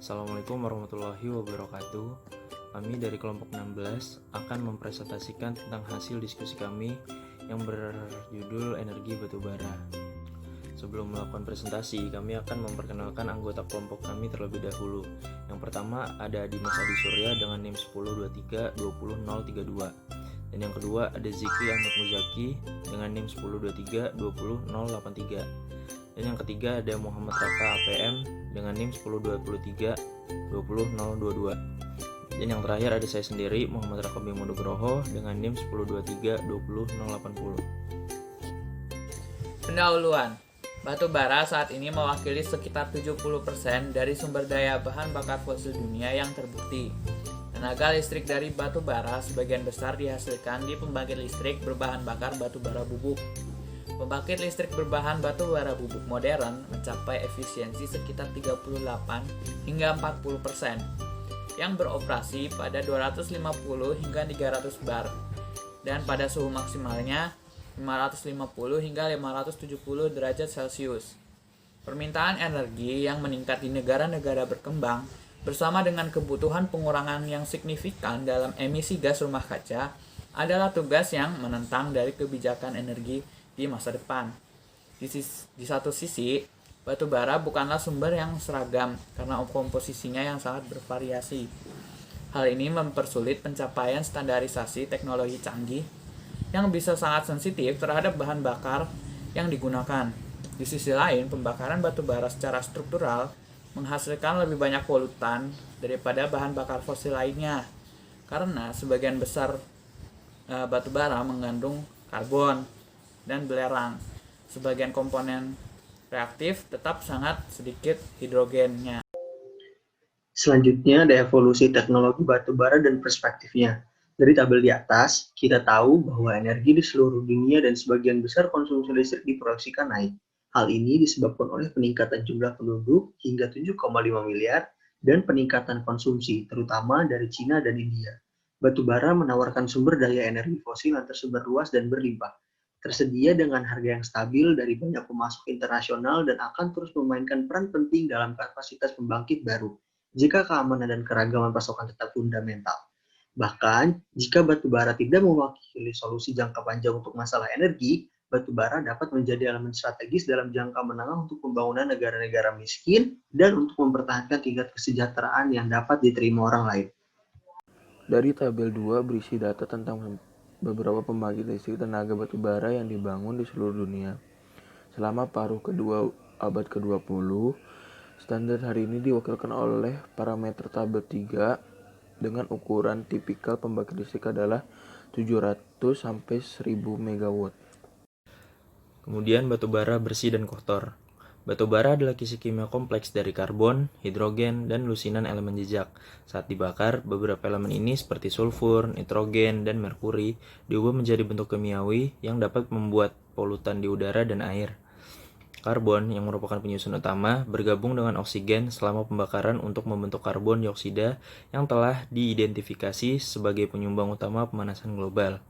Assalamualaikum warahmatullahi wabarakatuh. Kami dari kelompok 16 akan mempresentasikan tentang hasil diskusi kami yang berjudul energi batubara. Sebelum melakukan presentasi, kami akan memperkenalkan anggota kelompok kami terlebih dahulu. Yang pertama ada Dimas Adi Surya dengan NIM 1023-20032. Dan yang kedua ada Zikri Ahmad Muzaki dengan NIM 1023-20083. Dan yang ketiga ada Muhammad Raka APM dengan NIM 1023-20022. Dan yang terakhir ada saya sendiri, Muhammad Raka Bimo Nugroho dengan NIM 1023-20080. Pendahuluan. Batu bara saat ini mewakili sekitar 70% dari sumber daya bahan bakar fosil dunia yang terbukti. Tenaga listrik dari batu bara sebagian besar dihasilkan di pembangkit listrik berbahan bakar batu bara bubuk. Pembangkit listrik berbahan batu bara bubuk modern mencapai efisiensi sekitar 38 hingga 40%, yang beroperasi pada 250 hingga 300 bar, dan pada suhu maksimalnya 550 hingga 570 derajat Celcius. Permintaan energi yang meningkat di negara-negara berkembang bersama dengan kebutuhan pengurangan yang signifikan dalam emisi gas rumah kaca adalah tugas yang menentang dari kebijakan energi di masa depan. Di satu sisi, batu bara bukanlah sumber yang seragam karena komposisinya yang sangat bervariasi. Hal ini mempersulit pencapaian standarisasi teknologi canggih yang bisa sangat sensitif terhadap bahan bakar yang digunakan. Di sisi lain, pembakaran batu bara secara struktural menghasilkan lebih banyak polutan daripada bahan bakar fosil lainnya, karena sebagian besar batu bara mengandung karbon dan belerang. Sebagian komponen reaktif tetap sangat sedikit hidrogennya. Selanjutnya ada evolusi teknologi batu bara dan perspektifnya. Dari tabel di atas, kita tahu bahwa energi di seluruh dunia dan sebagian besar konsumsi listrik diproyeksikan naik. Hal ini disebabkan oleh peningkatan jumlah penduduk hingga 7,5 miliar dan peningkatan konsumsi, terutama dari Cina dan India. Batu bara menawarkan sumber daya energi fosil yang tersebar luas dan berlimpah, tersedia dengan harga yang stabil dari banyak pemasok internasional dan akan terus memainkan peran penting dalam kapasitas pembangkit baru, jika keamanan dan keragaman pasokan tetap fundamental. Bahkan, jika batu bara tidak mewakili solusi jangka panjang untuk masalah energi, batu bara dapat menjadi elemen strategis dalam jangka menengah untuk pembangunan negara-negara miskin dan untuk mempertahankan tingkat kesejahteraan yang dapat diterima orang lain. Dari tabel 2 berisi data tentang beberapa pembangkit listrik tenaga batu bara yang dibangun di seluruh dunia. Selama paruh kedua abad ke-20, standar hari ini diwakilkan oleh parameter tabel 3 dengan ukuran tipikal pembangkit listrik adalah 700 sampai 1000 MW. Kemudian batu bara bersih dan kotor. Batu bara adalah kisi kimia kompleks dari karbon, hidrogen, dan lusinan elemen jejak. Saat dibakar, beberapa elemen ini seperti sulfur, nitrogen, dan merkuri diubah menjadi bentuk kimiawi yang dapat membuat polutan di udara dan air. Karbon, yang merupakan penyusun utama, bergabung dengan oksigen selama pembakaran untuk membentuk karbon dioksida yang telah diidentifikasi sebagai penyumbang utama pemanasan global.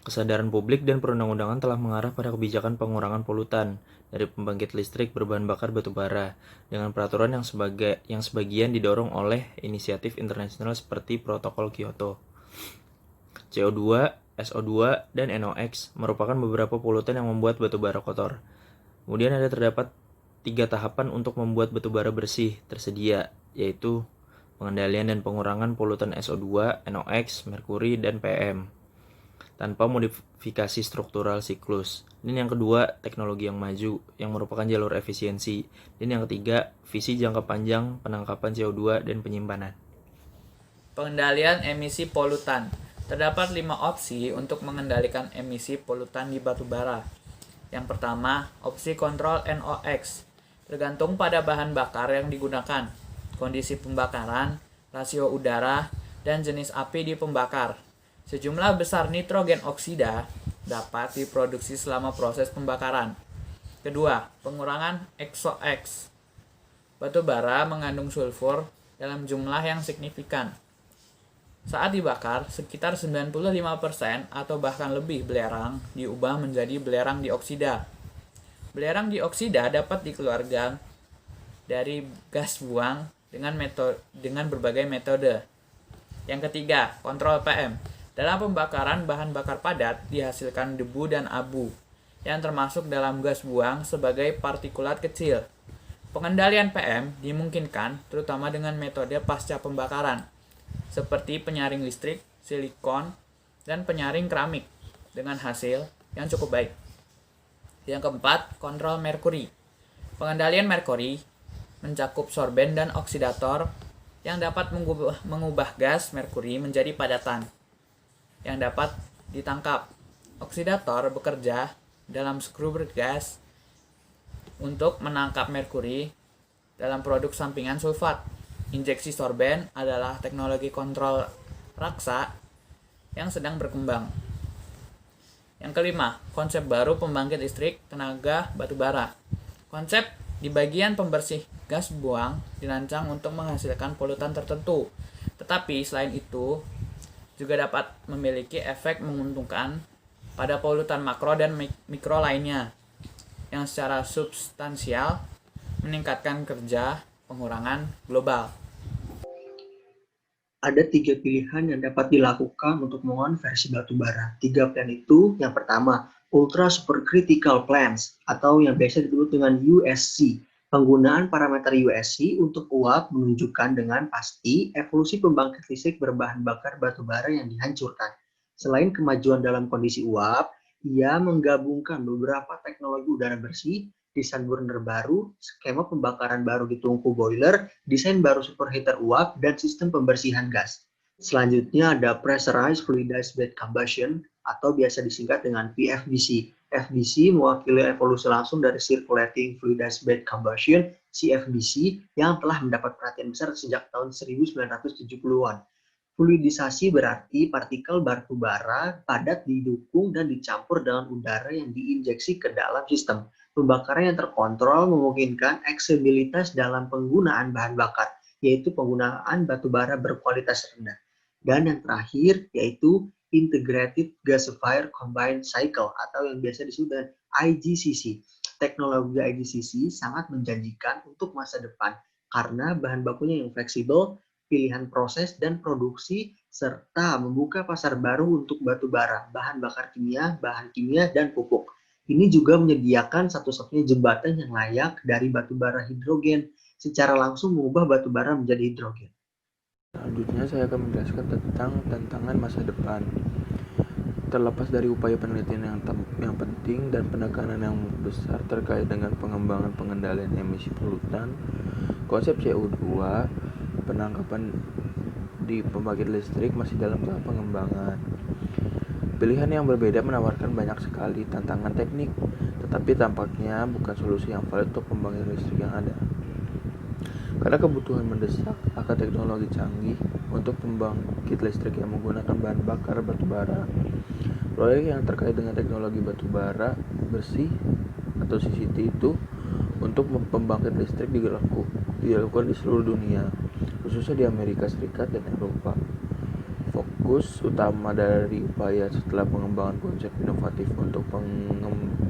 Kesadaran publik dan perundang-undangan telah mengarah pada kebijakan pengurangan polutan dari pembangkit listrik berbahan bakar batu bara dengan peraturan yang sebagian didorong oleh inisiatif internasional seperti Protokol Kyoto. CO2, SO2, dan NOx merupakan beberapa polutan yang membuat batu bara kotor. Kemudian terdapat 3 tahapan untuk membuat batu bara bersih tersedia, yaitu pengendalian dan pengurangan polutan SO2, NOx, merkuri, dan PM tanpa modifikasi struktural siklus. Dan yang kedua, teknologi yang maju yang merupakan jalur efisiensi. Dan yang ketiga, visi jangka panjang penangkapan CO2 dan penyimpanan. Pengendalian emisi polutan. Terdapat 5 opsi untuk mengendalikan emisi polutan di batu bara. Yang pertama, opsi kontrol NOx. Tergantung pada bahan bakar yang digunakan, kondisi pembakaran, rasio udara, dan jenis api di pembakar. Sejumlah besar nitrogen oksida dapat diproduksi selama proses pembakaran. Kedua, pengurangan XOX. Batu bara mengandung sulfur dalam jumlah yang signifikan. Saat dibakar, sekitar 95% atau bahkan lebih belerang diubah menjadi belerang dioksida. Belerang dioksida dapat dikeluarkan dari gas buang dengan berbagai metode. Yang ketiga, kontrol PM. Dalam pembakaran bahan bakar padat dihasilkan debu dan abu yang termasuk dalam gas buang sebagai partikulat kecil. Pengendalian PM dimungkinkan terutama dengan metode pasca pembakaran seperti penyaring listrik, silikon, dan penyaring keramik dengan hasil yang cukup baik. Yang keempat, kontrol merkuri. Pengendalian merkuri mencakup sorben dan oksidator yang dapat mengubah gas merkuri menjadi padatan yang dapat ditangkap. Oksidator bekerja dalam skru bergas untuk menangkap merkuri dalam produk sampingan sulfat. Injeksi sorben adalah teknologi kontrol raksa yang sedang berkembang. Yang kelima, konsep baru pembangkit listrik tenaga batubara. Konsep di bagian pembersih gas buang dirancang untuk menghasilkan polutan tertentu. Tetapi selain itu juga dapat memiliki efek menguntungkan pada polutan makro dan mikro lainnya yang secara substansial meningkatkan kerja pengurangan global. Ada 3 pilihan yang dapat dilakukan untuk mengonversi batu bara. 3 plan itu, yang pertama, Ultra Supercritical Plants atau yang biasa disebut dengan USC. Penggunaan parameter USC untuk uap menunjukkan dengan pasti evolusi pembangkit listrik berbahan bakar batu bara yang dihancurkan. Selain kemajuan dalam kondisi uap, ia menggabungkan beberapa teknologi udara bersih, desain burner baru, skema pembakaran baru di tungku boiler, desain baru superheater uap, dan sistem pembersihan gas. Selanjutnya ada Pressurized Fluidized Bed Combustion atau biasa disingkat dengan PFBC. FBC mewakili evolusi langsung dari Circulating Fluidized Bed Combustion, CFBC, yang telah mendapat perhatian besar sejak tahun 1970-an. Fluidisasi berarti partikel batu bara padat didukung dan dicampur dengan udara yang diinjeksi ke dalam sistem. Pembakaran yang terkontrol memungkinkan eksibilitas dalam penggunaan bahan bakar, yaitu penggunaan batu bara berkualitas rendah. Dan yang terakhir yaitu Integrated Gasifier Combined Cycle atau yang biasa disebut dengan IGCC. Teknologi IGCC sangat menjanjikan untuk masa depan karena bahan bakunya yang fleksibel, pilihan proses dan produksi, serta membuka pasar baru untuk batu bara, bahan bakar kimia, bahan kimia, dan pupuk. Ini juga menyediakan satu-satunya jembatan yang layak dari batu bara hidrogen, secara langsung mengubah batu bara menjadi hidrogen. Selanjutnya saya akan menjelaskan tentang tantangan masa depan. Terlepas dari upaya penelitian yang penting dan penekanan yang besar terkait dengan pengembangan pengendalian emisi polutan, konsep CO2 penangkapan di pembangkit listrik masih dalam tahap pengembangan. Pilihan yang berbeda menawarkan banyak sekali tantangan teknik, tetapi tampaknya bukan solusi yang valid untuk pembangkit listrik yang ada. Karena kebutuhan mendesak akan teknologi canggih untuk pembangkit listrik yang menggunakan bahan bakar batu bara. Proyek yang terkait dengan teknologi batu bara bersih atau CCT itu untuk pembangkit listrik dilakukan di seluruh dunia, khususnya di Amerika Serikat dan Eropa. Fokus utama dari upaya setelah pengembangan konsep inovatif untuk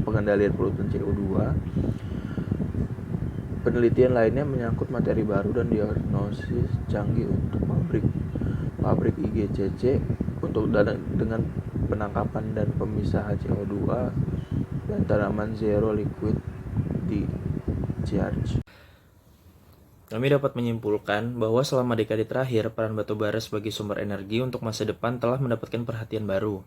pengendalian polutan CO2, penelitian lainnya menyangkut materi baru dan diagnosis canggih untuk pabrik IGCC untuk dengan penangkapan dan pemisahan CO2 dan tanaman zero liquid discharge. Kami dapat menyimpulkan bahwa selama dekade terakhir, peran batu bara sebagai sumber energi untuk masa depan telah mendapatkan perhatian baru.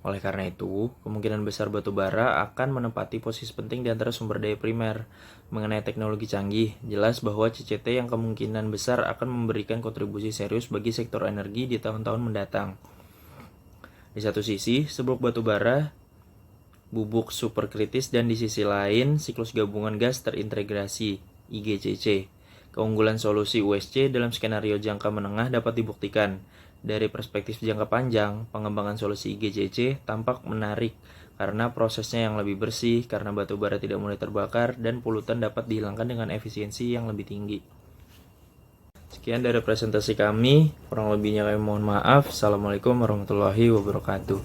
Oleh karena itu, kemungkinan besar batu bara akan menempati posisi penting di antara sumber daya primer. Mengenai teknologi canggih, jelas bahwa CCT yang kemungkinan besar akan memberikan kontribusi serius bagi sektor energi di tahun-tahun mendatang. Di satu sisi, seblok batu bara bubuk superkritis dan di sisi lain, siklus gabungan gas terintegrasi IGCC. Keunggulan solusi USC dalam skenario jangka menengah dapat dibuktikan. Dari perspektif jangka panjang, pengembangan solusi IGCC tampak menarik karena prosesnya yang lebih bersih, karena batu bara tidak mudah terbakar, dan polutan dapat dihilangkan dengan efisiensi yang lebih tinggi. Sekian dari presentasi kami, kurang lebihnya kami mohon maaf. Assalamualaikum warahmatullahi wabarakatuh.